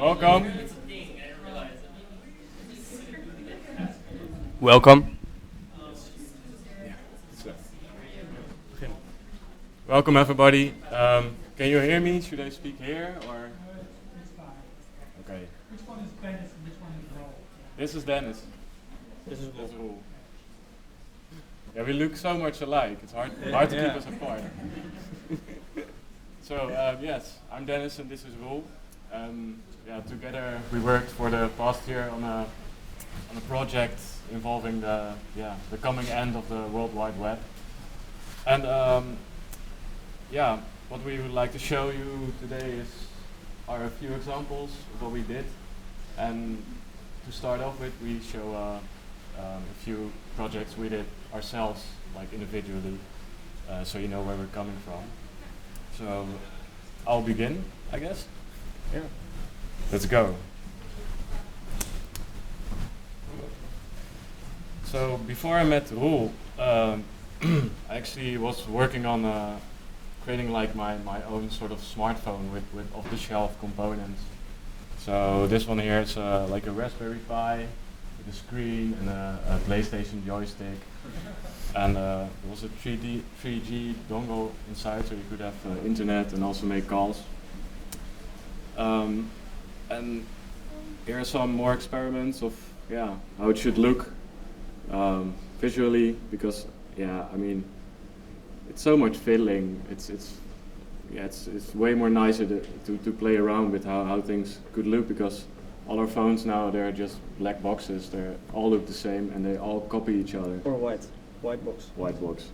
Welcome. Welcome. Welcome everybody. Can you hear me? Should I speak here or? Okay. Which one is Dennis and which one is Roel? This is Dennis. This is Roel. Yeah, we look so much alike. It's hard to keep us apart. So yes, I'm Dennis and this is Roel. Yeah, together we worked for the past year on a project involving the coming end of the World Wide Web. And yeah, what we would like to show you today are a few examples of what we did. And to start off with, we show a few projects we did ourselves, like individually, so you know where we're coming from. So I'll begin, I guess. Yeah. Let's go. So before I met Roel, I actually was working on creating like my own sort of smartphone with off-the-shelf components. So this one here is like a Raspberry Pi with a screen and a PlayStation joystick, and there was a 3G dongle inside, so you could have internet and also make calls. And here are some more experiments of how it should look visually, because I mean, it's so much fiddling. It's way more nicer to play around with how things could look, because all our phones now, they're just black boxes. They all look the same and they all copy each other. Or white box. White box.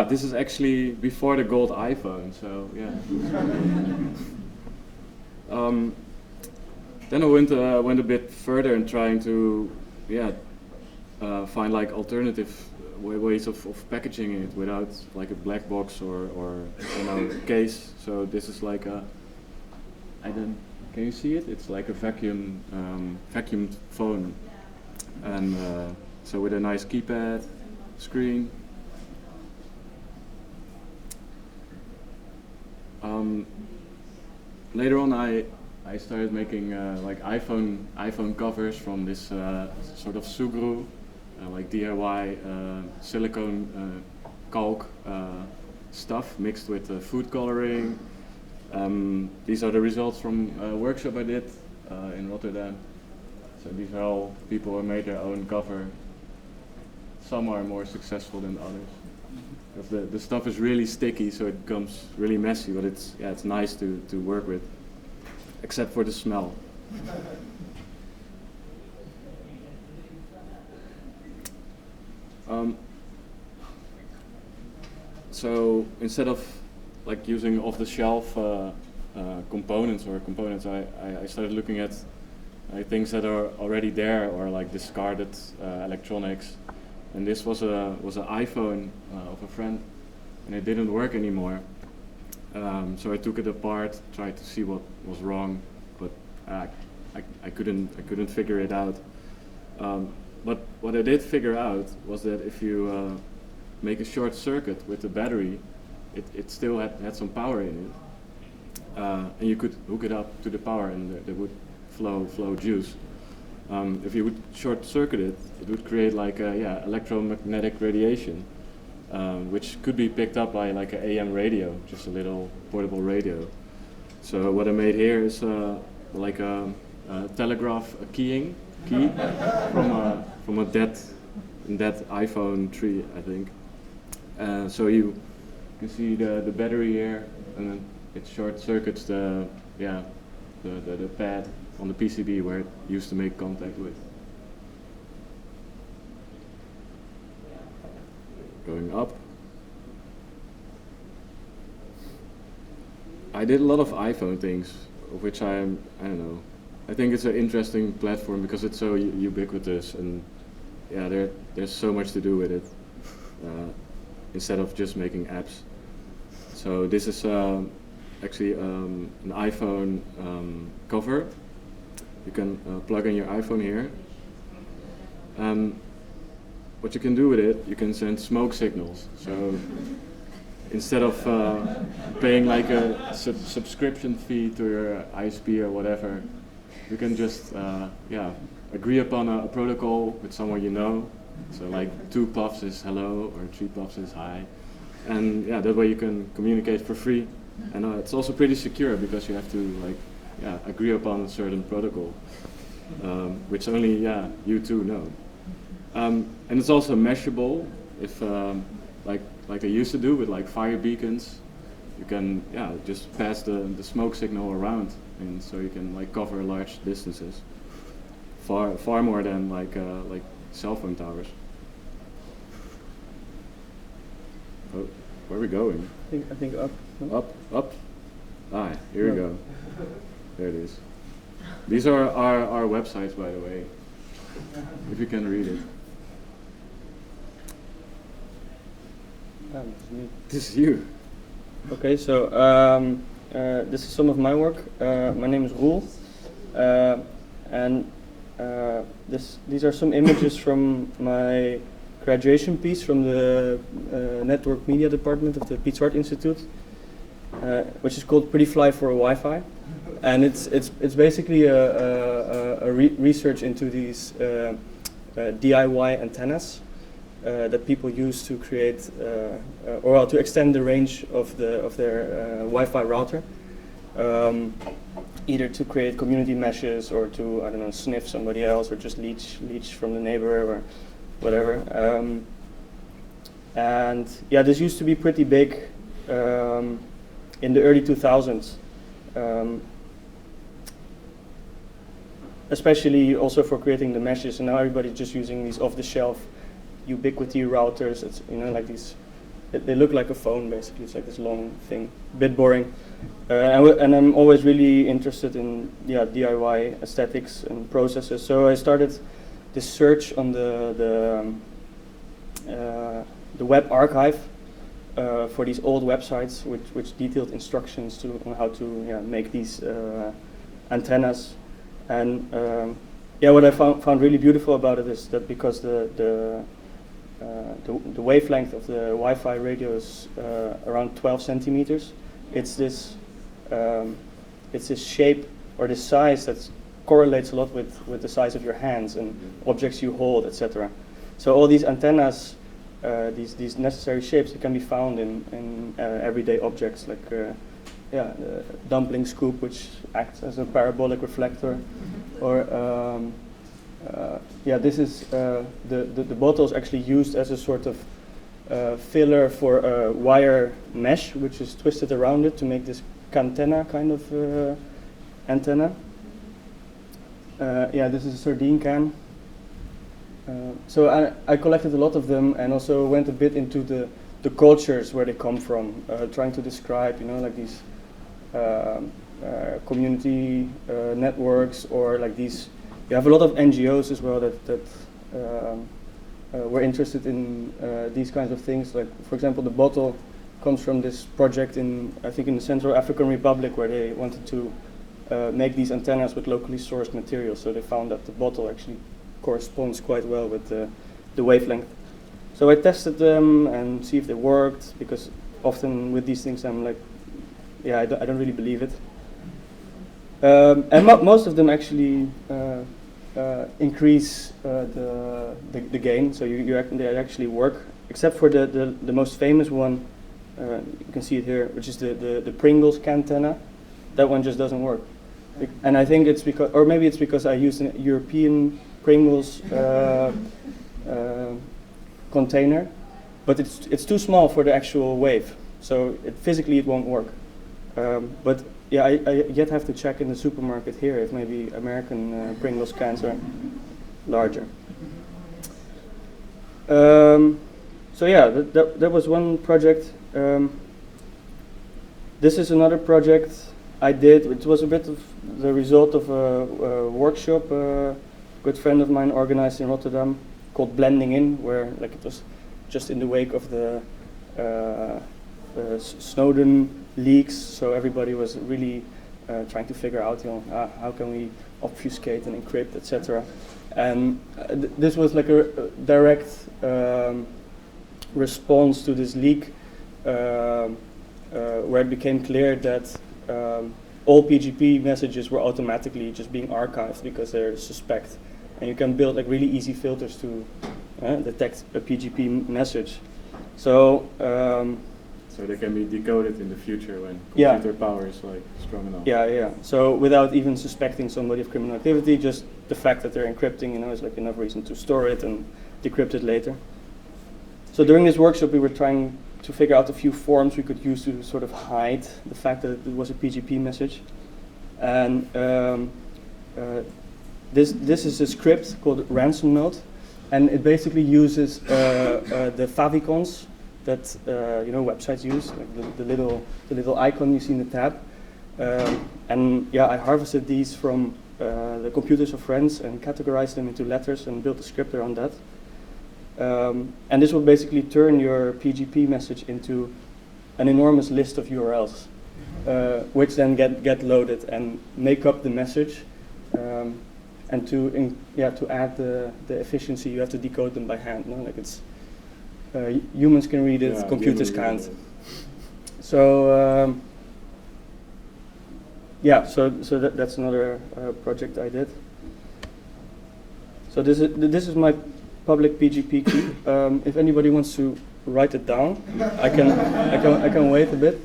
This is actually before the gold iPhone, so yeah. Then I went a bit further in trying to find like alternative ways of packaging it without like a black box or case. So this is like can you see it? It's like a vacuumed phone, and so with a nice keypad, screen. Later on, I started making like iPhone covers from this sort of Sugru, like DIY silicone caulk stuff mixed with food coloring. These are the results from a workshop I did in Rotterdam. So these are all people who made their own cover. Some are more successful than others. Because the stuff is really sticky, so it becomes really messy, but it's nice to work with, except for the smell. So instead of like using off-the-shelf components, I started looking at things that are already there or like discarded electronics. And this was an iPhone of a friend, and it didn't work anymore. So I took it apart, tried to see what was wrong, but I couldn't figure it out. But what I did figure out was that if you make a short circuit with the battery, it still had some power in it, and you could hook it up to the power, and there would flow juice. If you would short circuit it, it would create like electromagnetic radiation, which could be picked up by like an AM radio, just a little portable radio. So what I made here is like a telegraph key from a dead iPhone 3, I think. So you can see the battery here, and then it short circuits the pad on the PCB where it used to make contact with. Going up. I did a lot of iPhone things, of which I don't know. I think it's an interesting platform because it's so ubiquitous, and there's so much to do with it, instead of just making apps. So this is actually an iPhone cover. You can plug in your iPhone here. What you can do with it, you can send smoke signals. So instead of paying like a subscription fee to your ISP or whatever, you can just agree upon a protocol with someone you know. So like 2 puffs is hello or 3 puffs is hi, and yeah, that way you can communicate for free, and it's also pretty secure because you have to like agree upon a certain protocol, which only you two know, and it's also measurable. If like I used to do with like fire beacons, you can just pass the smoke signal around, and so you can like cover large distances, far more than like cell phone towers. Oh, where are we going? I think up. No? Up. Ah, here we go. There it is. These are our websites, by the way, if you can read it. This is you. Okay, so this is some of my work. My name is Roel, and these are some images from my graduation piece from the network media department of the Piet Zwart Institute, which is called Pretty Fly for a Wi-Fi, and it's basically a research into these DIY antennas that people use to create or to extend the range of their Wi-Fi router, either to create community meshes or to, I don't know, sniff somebody else or just leech from the neighbor or whatever. And yeah, this used to be pretty big in the early 2000s, especially also for creating the meshes. And now everybody's just using these off-the-shelf ubiquity routers. It's, you know, like these, they look like a phone basically. It's like this long thing, a bit boring. And I'm always really interested in DIY aesthetics and processes. So I started this search on the web archive for these old websites, which detailed instructions on how to make these antennas. And what I found really beautiful about it is that because the wavelength of the Wi-Fi radio is around 12 centimeters, it's this shape or this size that correlates a lot with the size of your hands and objects you hold, etc. So all these antennas, these necessary shapes, they can be found in everyday objects like the dumpling scoop, which acts as a parabolic reflector, or this is the bottle is actually used as a sort of filler for a wire mesh, which is twisted around it to make this cantenna kind of antenna. This is a sardine can. So I collected a lot of them and also went a bit into the cultures where they come from, trying to describe, like these community networks, or like these. You have a lot of NGOs as well that were interested in these kinds of things. Like, for example, the bottle comes from this project I think in the Central African Republic, where they wanted to make these antennas with locally sourced materials. So they found that the bottle actually corresponds quite well with the wavelength. So I tested them and see if they worked, because often with these things I'm like, I don't really believe it. And most of them actually increase the gain, so they actually work, except for the most famous one. You can see it here, which is the Pringles cantenna. That one just doesn't work, and I think it's because, or maybe it's because I used a European Pringles container, but it's too small for the actual wave, so physically it won't work. But I yet have to check in the supermarket here if maybe American Pringles cans are larger. That was one project. This is another project I did. It was a bit of the result of a workshop a good friend of mine organized in Rotterdam called Blending In, where like it was just in the wake of the Snowden leaks, so everybody was really trying to figure out, how can we obfuscate and encrypt, etc. And this was like a direct response to this leak, where it became clear that all PGP messages were automatically just being archived because they're suspect. And you can build like really easy filters to detect a PGP message. So so they can be decoded in the future when Yeah. computer power is like strong enough. yeah. So without even suspecting somebody of criminal activity, just the fact that they're encrypting, is like enough reason to store it and decrypt it later. So during this workshop, we were trying to figure out a few forms we could use to sort of hide the fact that it was a PGP message. And this is a script called ransom note, and it basically uses the favicons that websites use, like the little icon you see in the tab. And yeah, I harvested these from the computers of friends and categorized them into letters and built a script around that. And this will basically turn your PGP message into an enormous list of URLs, which then get loaded and make up the message. And to add the efficiency, you have to decode them by hand. No? Like it's humans can read it, Yeah, computers human can't. So so that's another project I did. So this is my public PGP key. If anybody wants to write it down, I can wait a bit.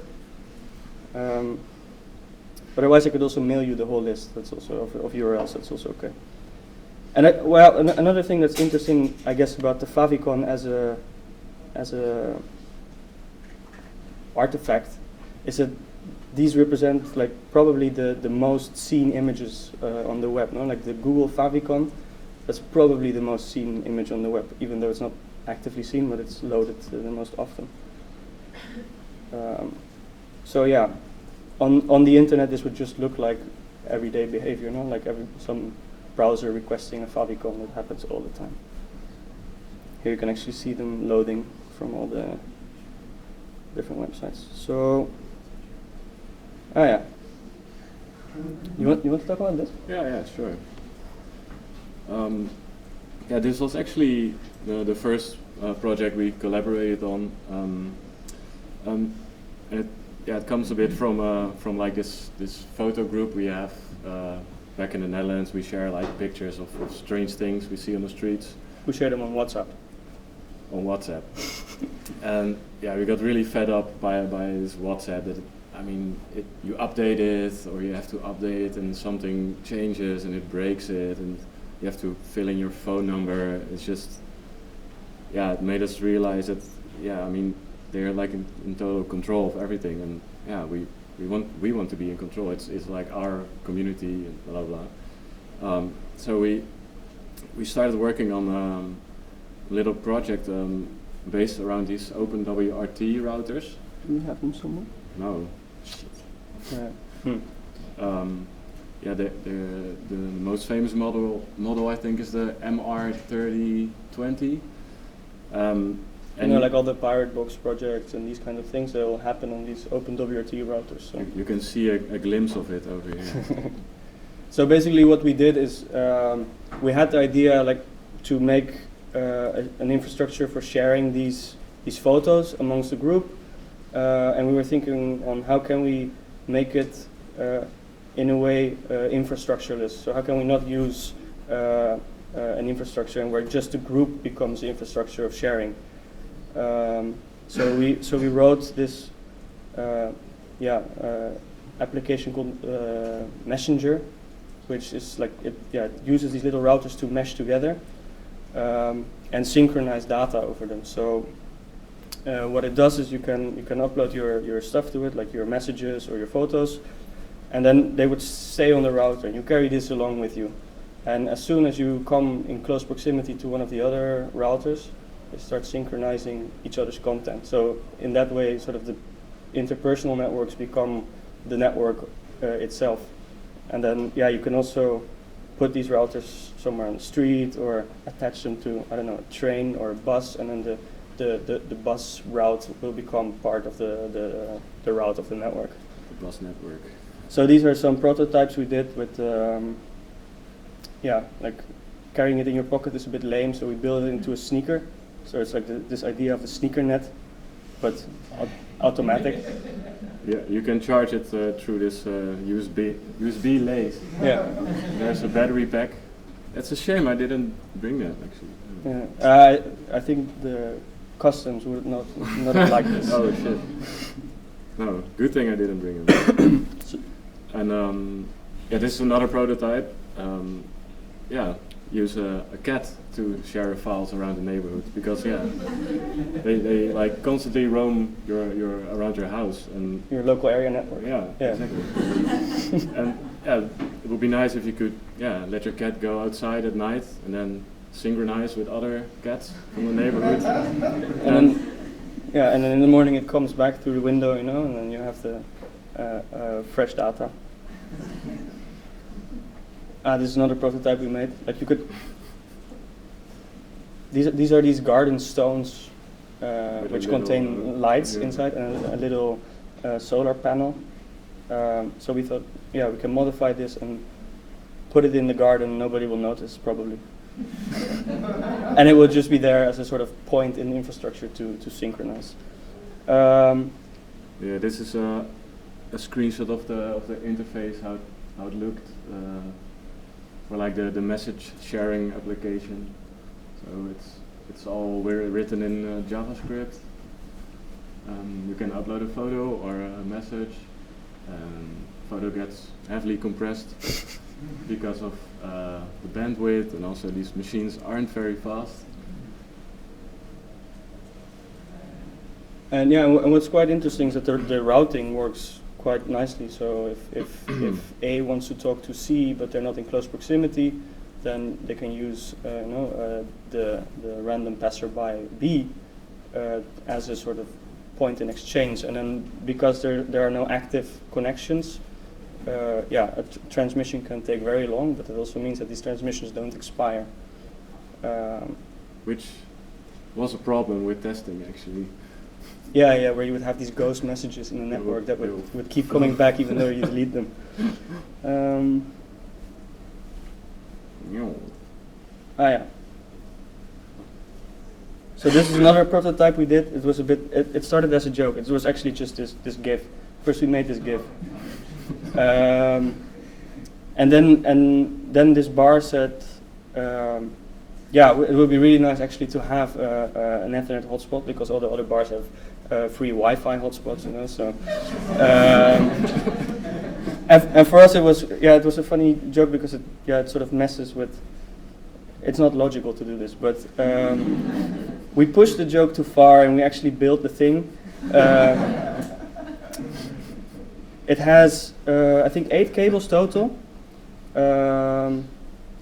Otherwise, I could also mail you the whole list. That's also of URLs. That's also okay. And another thing that's interesting, I guess, about the favicon as a artifact is that these represent like probably the most seen images on the web. No, like the Google favicon. That's probably the most seen image on the web, even though it's not actively seen, but it's loaded the most often. So yeah, on the internet, this would just look like everyday behavior, no? Like some browser requesting a favicon. That happens all the time. Here you can actually see them loading from all the different websites. So, yeah. You want to talk about this? Yeah, sure. This was actually the first project we collaborated on. It comes a bit from like this photo group we have back in the Netherlands. We share like pictures of strange things we see on the streets. We share them on WhatsApp. On WhatsApp, and yeah, we got really fed up by this WhatsApp. That you update it, or you have to update it, and something changes and it breaks it, and you have to fill in your phone number. It's just, it made us realize that, they're like in total control of everything, and we want to be in control. It's like our community and blah blah. So we started working on a little project based around these OpenWRT routers. Do we have them somewhere? No. The most famous model I think is the MR3020. Like all the Pirate Box projects and these kind of things, they will happen on these OpenWRT routers. So. You can see a glimpse of it over here. So basically what we did is we had the idea like to make an infrastructure for sharing these photos amongst the group, and we were thinking on how can we make it in a way infrastructureless. So how can we not use an infrastructure and where just the group becomes the infrastructure of sharing. So we wrote this application called Messenger, which is like it uses these little routers to mesh together and synchronize data over them. So what it does is you can upload your stuff to it, like your messages or your photos, and then they would stay on the router, and you carry this along with you. And as soon as you come in close proximity to one of the other routers, they start synchronizing each other's content. So in that way, sort of the interpersonal networks become the network itself. And then, you can also put these routers somewhere on the street or attach them to, I don't know, a train or a bus, and then the bus route will become part of the route of the network. The bus network. So these are some prototypes we did with, like carrying it in your pocket is a bit lame, so we built it into a sneaker. So it's like this idea of the sneaker net. but automatic. Yeah, you can charge it through this USB lace. Yeah. There's a battery pack. It's a shame I didn't bring that actually. Yeah. I think the customs would not like this. Oh shit. No, good thing I didn't bring it. And yeah, this is another prototype. Yeah, use a cat to share files around the neighborhood because yeah, they like constantly roam your around your house and your local area network. Yeah. Exactly. And yeah, it would be nice if you could let your cat go outside at night and then synchronize with other cats from the neighborhood. And then in the morning it comes back through the window, and then you have the fresh data. This is another prototype we made. Like you could. These are these garden stones, which contain lights inside and a little solar panel. So we thought, we can modify this and put it in the garden. Nobody will notice probably, and it will just be there as a sort of point in the infrastructure to synchronize. This is a screenshot of the interface, how it looked. For like the message sharing application, so it's all written in JavaScript. You can upload a photo or a message. Photo gets heavily compressed because of the bandwidth, and also these machines aren't very fast. And and what's quite interesting is that the routing works quite nicely. So if A wants to talk to C, but they're not in close proximity, then they can use the random passerby B as a sort of point in exchange. And then because there are no active connections, a transmission can take very long, but it also means that these transmissions don't expire. Which was a problem with testing actually. Yeah, where you would have these ghost messages in the network that would keep coming back even though you delete them. Yeah. So this is another prototype we did. It was a bit. It started as a joke. It was actually just this GIF. First we made this GIF, and then this bar said, it would be really nice actually to have an Ethernet hotspot because all the other bars have free Wi-Fi hotspots, So, and for us it was a funny joke because it sort of messes with. It's not logical to do this, but we pushed the joke too far and we actually built the thing. It has I think 8 cables total. There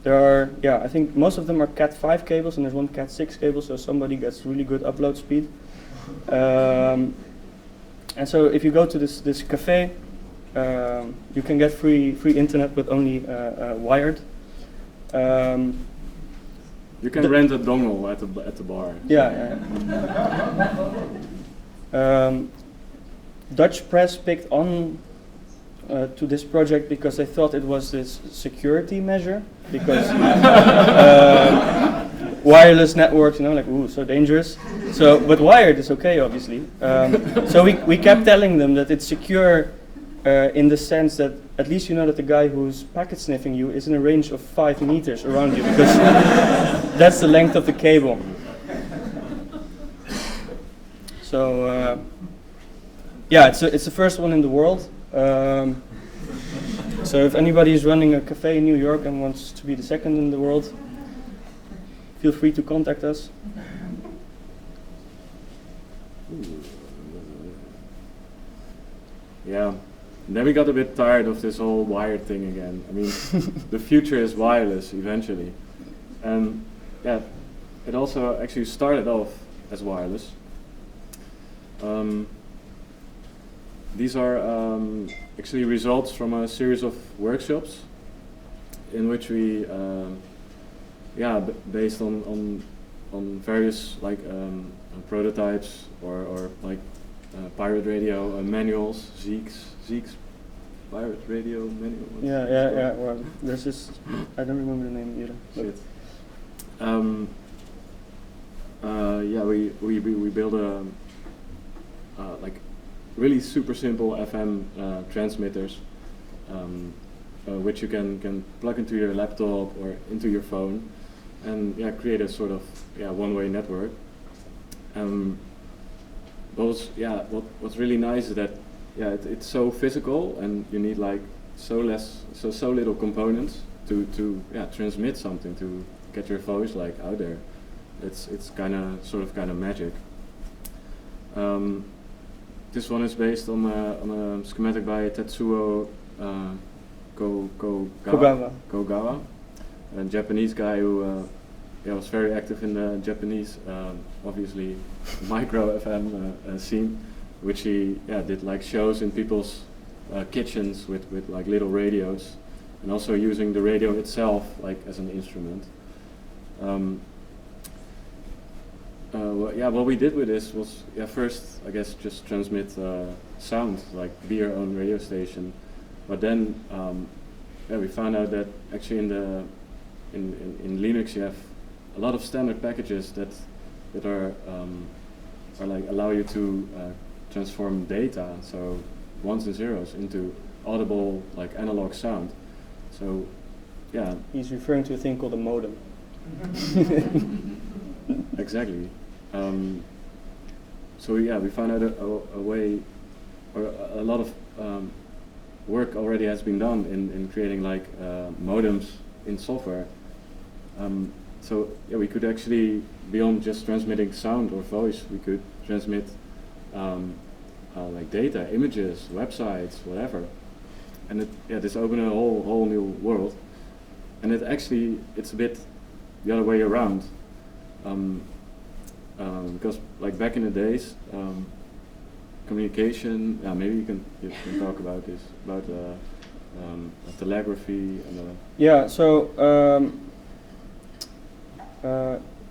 are, I think most of them are Cat5 cables, and there's one Cat6 cable, so somebody gets really good upload speed. And so if you go to this cafe, you can get free internet with only wired. You can rent a dongle at the bar. Dutch press picked on to this project because they thought it was this security measure, because wireless networks, so dangerous. So, but wired is okay, obviously. So we kept telling them that it's secure in the sense that at least you know that the guy who's packet sniffing you is in a range of 5 meters around you, because that's the length of the cable. So it's the first one in the world. So if anybody is running a cafe in New York and wants to be the second in the world, feel free to contact us. Yeah, and then we got a bit tired of this whole wired thing again. I mean, the future is wireless eventually. And it also actually started off as wireless. These are actually results from a series of workshops in which we, based on various prototypes or pirate radio manuals, Zeek's pirate radio manual. Yeah. Well, there's this. I don't remember the name either. Shit. We build like really super simple FM transmitters, which you can plug into your laptop or into your phone, and create a sort of one-way network. What's really nice is that it's so physical, and you need like so little components to transmit something, to get your voice like out there. It's kind of magic. This one is based on a schematic by Tetsuo Kogawa, a Japanese guy who was very active in the Japanese, obviously, micro FM scene, which he did like shows in people's kitchens with like little radios, and also using the radio itself like as an instrument. What we did with this was first I guess just transmit sound, like be your own radio station, but then we found out that actually in Linux you have a lot of standard packages that are like allow you to transform data, so ones and zeros, into audible like analog sound. So he's referring to a thing called a modem. Exactly. We found out a way, or a lot of work already has been done in creating like modems in software. We could actually, beyond just transmitting sound or voice, we could transmit like data, images, websites, whatever. And this opened a whole new world. And it's a bit the other way around. Because like back in the days, communication, maybe you can talk about this, about telegraphy and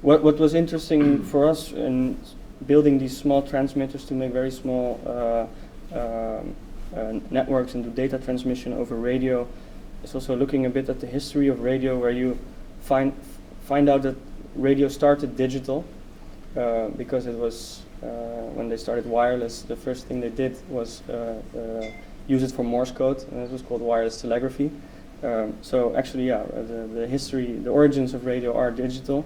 what was interesting for us in building these small transmitters to make very small networks and do data transmission over radio is also looking a bit at the history of radio, where you find out that radio started digital because it was when they started wireless, the first thing they did was use it for Morse code, and it was called wireless telegraphy. So actually, the history, the origins of radio are digital.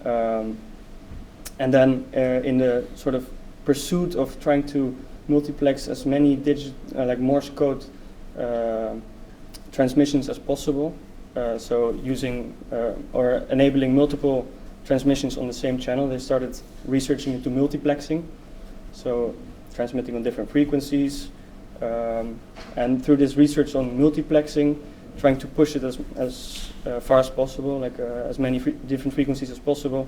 And then in the sort of pursuit of trying to multiplex as many like Morse code transmissions as possible, so using or enabling multiple transmissions on the same channel, they started researching into multiplexing, so transmitting on different frequencies, and through this research on multiplexing, trying to push it as far as possible, like as many different frequencies as possible.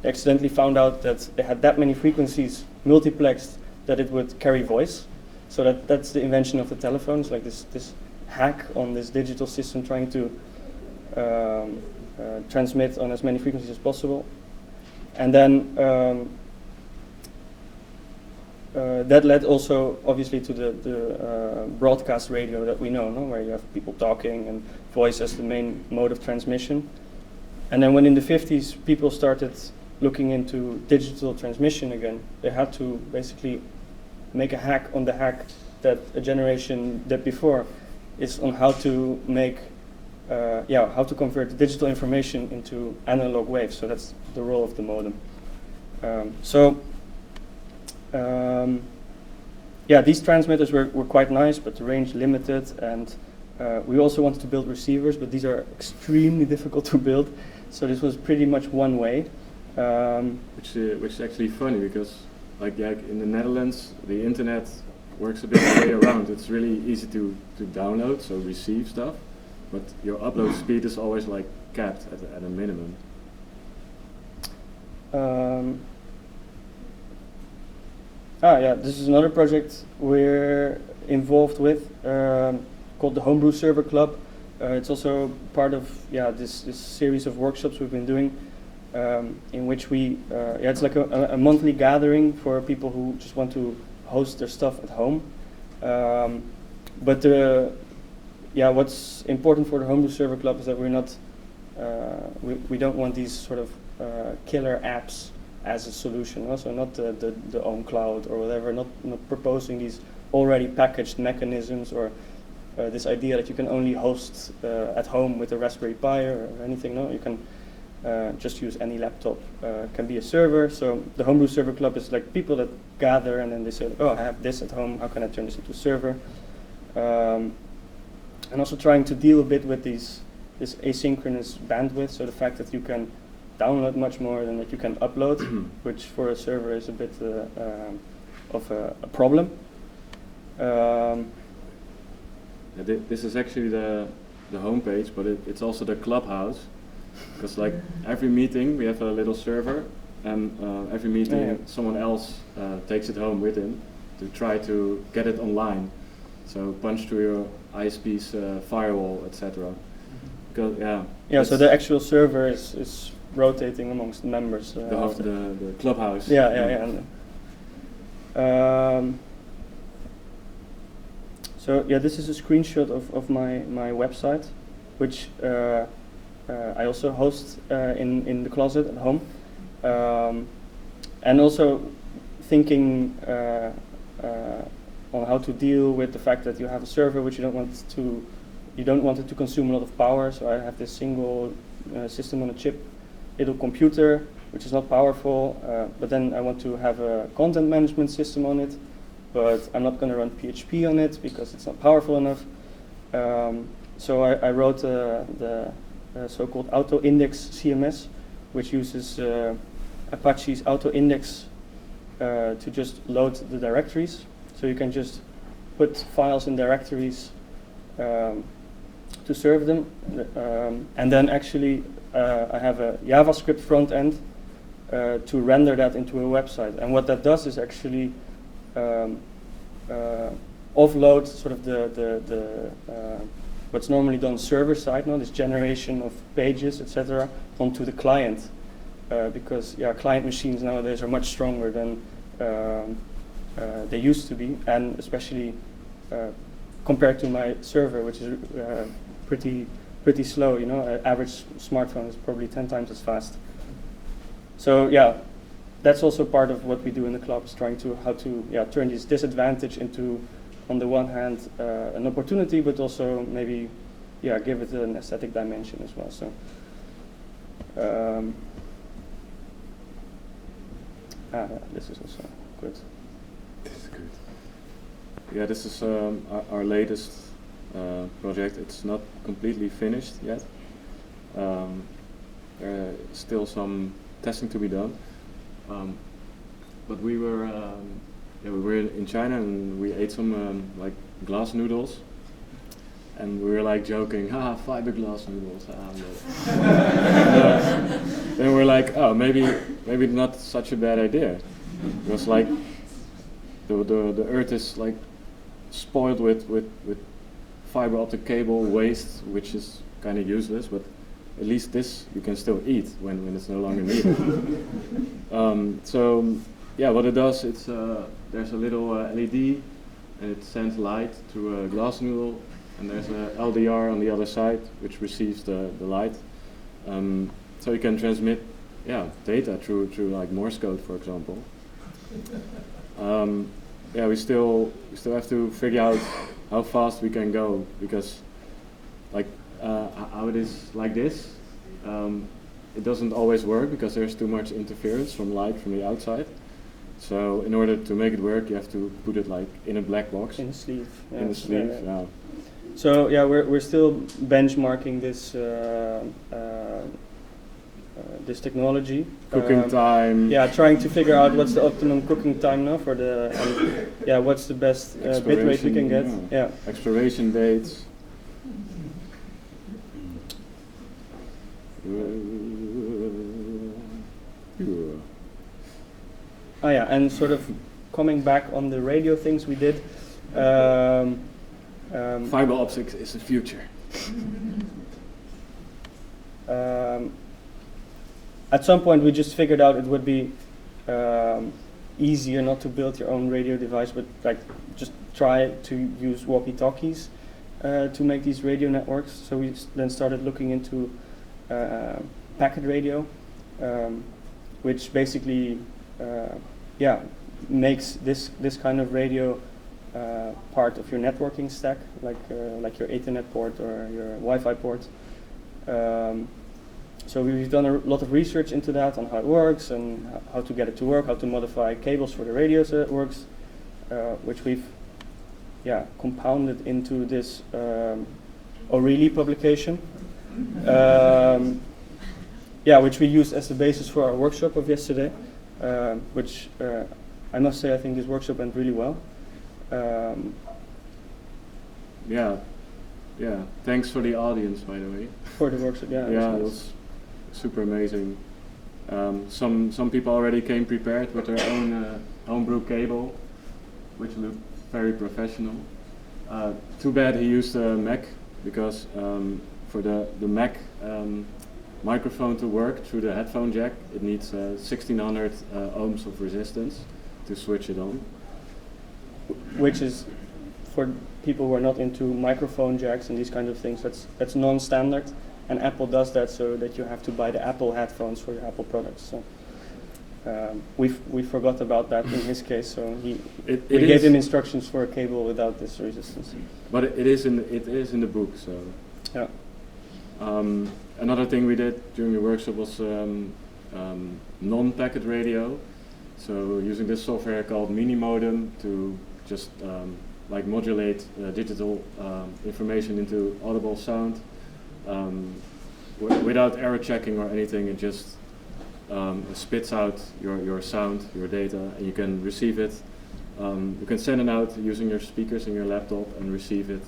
They accidentally found out that they had that many frequencies multiplexed that it would carry voice. So that's the invention of the telephone. It's like this hack on this digital system trying to transmit on as many frequencies as possible. And then that led also obviously to the broadcast radio that we know, where you have people talking and voice as the main mode of transmission. And then when in the 50s people started looking into digital transmission again, they had to basically make a hack on the hack that a generation did before. It's on how to make, how to convert digital information into analog waves. So that's the role of the modem. These transmitters were quite nice, but the range limited, and we also wanted to build receivers, but these are extremely difficult to build. So this was pretty much one way. Which is actually funny, because like in the Netherlands, the internet works a bit the way around. It's really easy to download, so receive stuff, but your upload speed is always like capped at a minimum. This is another project we're involved with, called the Homebrew Server Club. It's also part of this series of workshops we've been doing, in which we it's like a monthly gathering for people who just want to host their stuff at home. But what's important for the Homebrew Server Club is that we're not we don't want these sort of killer apps as a solution. Also, not the own cloud or whatever. Not proposing these already packaged mechanisms or this idea that you can only host at home with a Raspberry Pi or anything. No, you can just use any laptop. Can be a server. So the Homebrew Server Club is like people that gather and then they say, oh, I have this at home. How can I turn this into a server? And also trying to deal a bit with this asynchronous bandwidth. So the fact that you can download much more than that you can upload, which for a server is a bit of a problem. This is actually the homepage, but it's also the clubhouse, because like every meeting we have a little server, and every meeting someone else takes it home with him to try to get it online. So punch through your ISP's firewall, etc. So the actual server is rotating amongst the members. The clubhouse. This is a screenshot of my website, which I also host in the closet at home, and also thinking on how to deal with the fact that you have a server which you don't want it to consume a lot of power. So I have this single system on a chip, little computer which is not powerful, but then I want to have a content management system on it, but I'm not going to run PHP on it because it's not powerful enough. So I wrote the so-called auto-index CMS, which uses Apache's auto-index to just load the directories. So you can just put files in directories to serve them, and then actually I have a JavaScript front end to render that into a website. And what that does is actually offload sort of the what's normally done server side, this generation of pages, etc., onto the client, because client machines nowadays are much stronger than they used to be, and especially compared to my server, which is pretty slow. An average smartphone is probably 10 times as fast. So that's also part of what we do in the club, is trying to how to turn this disadvantage into, on the one hand, an opportunity, but also maybe give it an aesthetic dimension as well. So this is also good. This is good. Yeah, this is our latest project. It's not completely finished yet. There is still some testing to be done. But we were in China and we ate some like glass noodles, and we were like joking, fiberglass noodles. Then we're like, oh, maybe not such a bad idea, because like the earth is like spoiled with fiber optic cable waste, which is kind of useless, but at least this you can still eat when it's no longer needed. What it does, it's there's a little LED, and it sends light to a glass noodle, and there's a LDR on the other side which receives the light. So you can transmit data through like Morse code, for example. We still have to figure out how fast we can go, because like how it is like this, it doesn't always work because there's too much interference from light from the outside. So in order to make it work, you have to put it like in a black box. In a sleeve. In a sleeve, So we're still benchmarking this this technology. Cooking time. Trying to figure out what's the optimum cooking time now for what's the best bit rate we can get. Expiration dates. And sort of coming back on the radio things we did. Fiber optics is the future. At some point we just figured out it would be easier not to build your own radio device, but like just try to use walkie-talkies to make these radio networks. So we then started looking into packet radio, which basically makes this kind of radio part of your networking stack, like your Ethernet port or your Wi-Fi port. So we've done a lot of research into that, on how it works and how to get it to work, how to modify cables for the radio so it works, which we've compounded into this O'Reilly publication, which we used as the basis for our workshop of yesterday, which I must say I think this workshop went really well. Thanks for the audience, by the way. For the workshop, it was super amazing. Some people already came prepared with their own homebrew cable, which looked very professional. Too bad he used a Mac, because for the Mac microphone to work through the headphone jack, it needs 1600 ohms of resistance to switch it on. Which is, for people who are not into microphone jacks and these kind of things, that's non-standard, and Apple does that so that you have to buy the Apple headphones for your Apple products. So we forgot about that in his case, so we gave him instructions for a cable without this resistance. But it is in the book, so. Yeah. Another thing we did during the workshop was non-packet radio. So using this software called Mini Modem to just modulate digital information into audible sound without error checking or anything. It just spits out your sound, your data, and you can receive it. You can send it out using your speakers in your laptop and receive it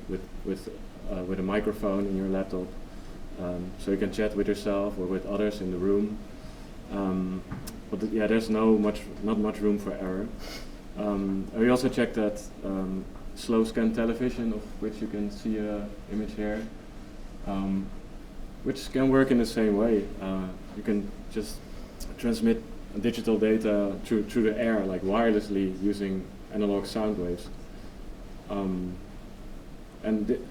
with a microphone in your laptop. So you can chat with yourself or with others in the room. But there's not much room for error. And we also checked that slow scan television, of which you can see an image here, which can work in the same way. You can just transmit digital data through the air, like wirelessly, using analog sound waves.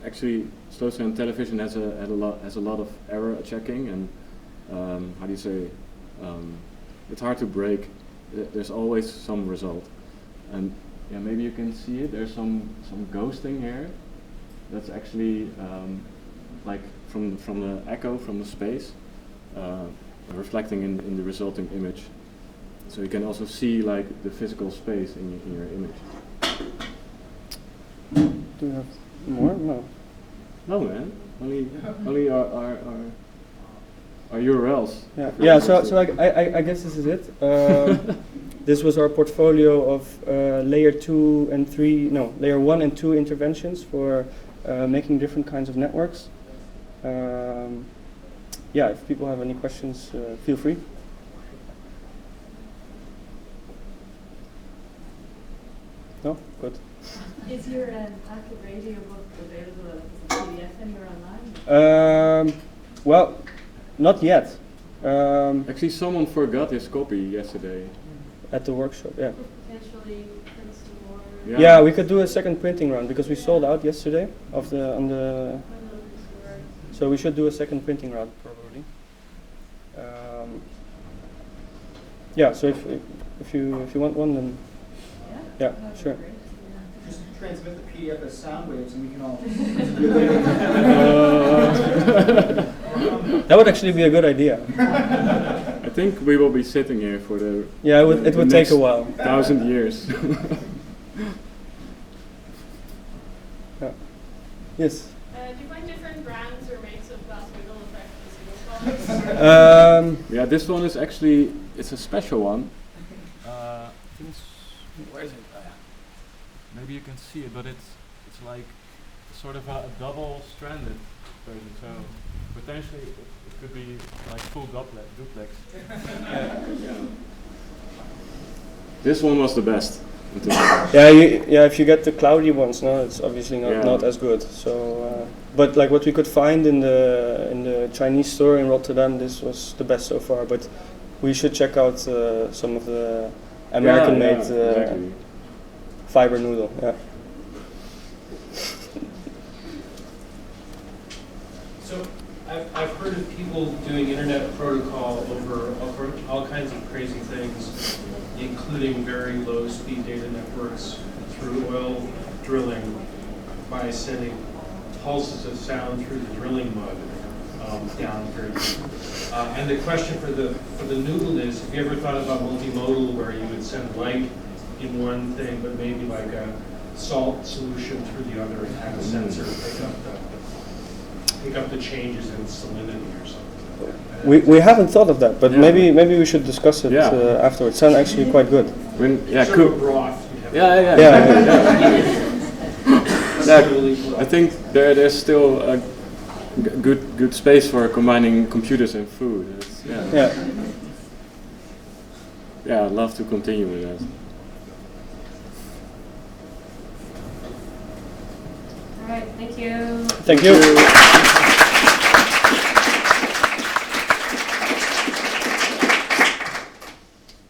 Actually, slow scan television has a lot of error checking, and it's hard to break. There's always some result, and maybe you can see it. There's some ghosting here. That's actually like from the echo from the space, reflecting in the resulting image. So you can also see like the physical space in your image. Do you have more? No. No, man. Only our URLs. Yeah. So I guess this is it. This was our portfolio of layer 1 and 2 interventions for making different kinds of networks. If people have any questions, feel free. No? Good. Is your Active Radio book available as a PDF anywhere online? Well, not yet. Actually, someone forgot his copy yesterday. At the workshop, yeah. Potentially print some more. Yeah, we could do a second printing run because we sold out yesterday so we should do a second printing run probably. So if you want one, then yeah, sure. Just transmit the PDF as sound waves, and we can all. That would actually be a good idea. I think we will be sitting here for the. Yeah, it would take a while. 1,000 years. Yeah. Yes. Do you find different brands or makes of glass wiggle affect the single products? Yeah, this one is actually it's a special one. Where is it? Maybe you can see it, but it's like sort of a double-stranded version. So potentially it could be like full duplex. This one was the best. If you get the cloudy ones, no, it's obviously not as good. So, but like what we could find in the Chinese store in Rotterdam, this was the best so far. But we should check out some of the American-made exactly. fiber noodle. Yeah. So I I've heard of people doing internet protocol over all kinds of crazy things, including very low speed data networks through oil drilling by sending pulses of sound through the drilling mud down very deep. And the question for the noodle is, have you ever thought about multimodal, where you would send light in one thing, but maybe like a salt solution through the other and have a sensor pick up the changes in salinity or something? We haven't thought of that, but Yeah. maybe we should discuss it afterwards. Sounds actually quite good. Yeah, Sort cool. of broth. you'd have Yeah. Yeah, I think there's still a good space for combining computers and food. Yeah, I'd love to continue with that. All right, thank you. Thank you.